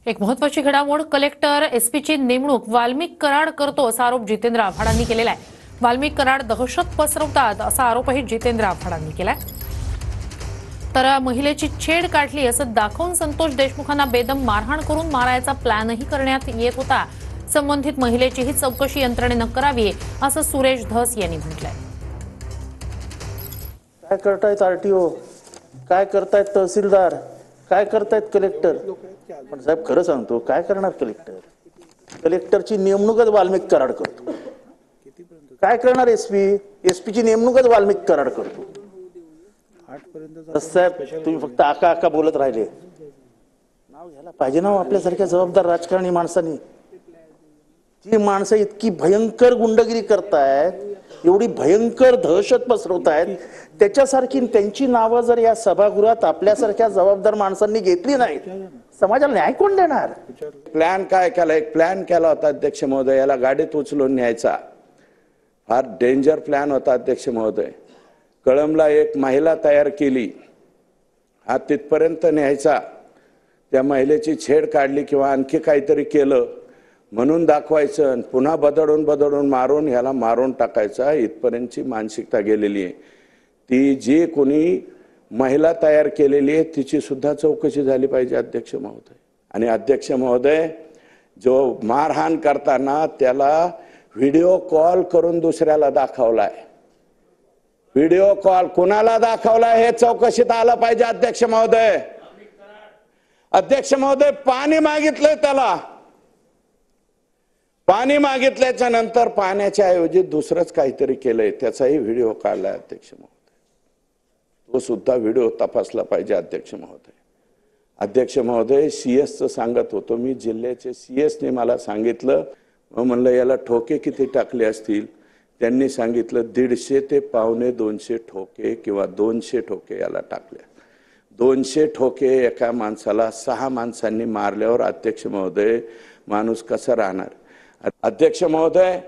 एक महत्वाची घडामोड कलेक्टर एसपीची नेमणूक वाल्मिक कराड करतो असा आरोप जितेंद्र आव्हाडांनी केलेला आहे। वाल्मिक कराड दहशत पसरवतात असा आरोपही जितेंद्र आव्हाडांनी केलाय। तर महिलेची छेड काढली असं दाखवून संतोष देशमुखांना बेदम मारहाण करून मारायचा प्लॅनही करण्यात येत होता। संबंधित महिलेचीही चौकशी यंत्रणेनं करावी असं सुरेश धस यांनी म्हटलंय। काय करतायत आरटीओ, काय करतायत तहसीलदार, काय करतायत कलेक्टर? पण साहेब खरं सांगतो, काय करणार कलेक्टर? कलेक्टरची नेमणूकच वाल्मिक कराड करतो। काय करणार एसपीची नेमणूकच वाल्मिक कराड करतो। साहेब तुम्ही फक्त आका आका बोलत राहिले, नाव घ्यायला पाहिजे ना आपल्यासारख्या जबाबदार राजकारणी माणसांनी। ती माणसं इतकी भयंकर गुंडगिरी करतायत, एवढी भयंकर दहशत पसरवतायत, त्याच्यासारखी त्यांची नावं जर या सभागृहात आपल्यासारख्या जबाबदार माणसांनी घेतली नाही, समाजाला न्याय कोण देणार? प्लॅन काय केला? एक प्लॅन केला होता अध्यक्ष महोदय, याला गाडीत उचलून न्यायचा। फार डेंजर प्लॅन होता अध्यक्ष महोदय। कळंबला एक महिला तयार केली, हा तिथपर्यंत न्यायचा, त्या महिलेची छेड काढली किंवा आणखी काहीतरी केलं म्हणून दाखवायचं, पुन्हा बदडून मारून ह्याला मारून टाकायचा, इथपर्यंतची मानसिकता गेलेली आहे। ती जी कोणी महिला तयार केलेली आहे तिची सुद्धा चौकशी झाली पाहिजे अध्यक्ष महोदय। आणि अध्यक्ष महोदय, जो मारहाण करताना त्याला व्हिडिओ कॉल करून दुसऱ्याला दाखवलाय, व्हिडिओ कॉल कुणाला दाखवलाय हे चौकशीत आलं पाहिजे अध्यक्ष महोदय। अध्यक्ष महोदय, पाणी मागितलंय त्याला, पाणी मागितल्याच्या नंतर पाण्याच्या ऐवजी दुसरंच काहीतरी केलंय, त्याचाही व्हिडिओ काढलाय अध्यक्ष महोदय। तो सुद्धा व्हिडिओ तपासला पाहिजे अध्यक्ष महोदय। अध्यक्ष महोदय, सीएसचं सांगत होतो मी, जिल्ह्याचे सीएसने मला सांगितलं, म्हणलं याला ठोके किती टाकले असतील? त्यांनी सांगितलं 150 ते 125 ठोके किंवा 200 ठोके याला टाकले। 200 ठोके एका माणसाला 6 माणसांनी मारल्यावर अध्यक्ष महोदय माणूस कसा राहणार? अध्यक्ष महोदय,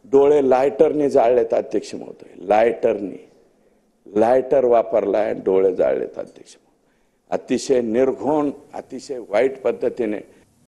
डोळे लायटरने जाळलेत अध्यक्ष महोदय, लायटर वापरलाय, डोळे जाळलेत अध्यक्ष महोदय। अतिशय निर्घृण, अतिशय वाईट पद्धतीने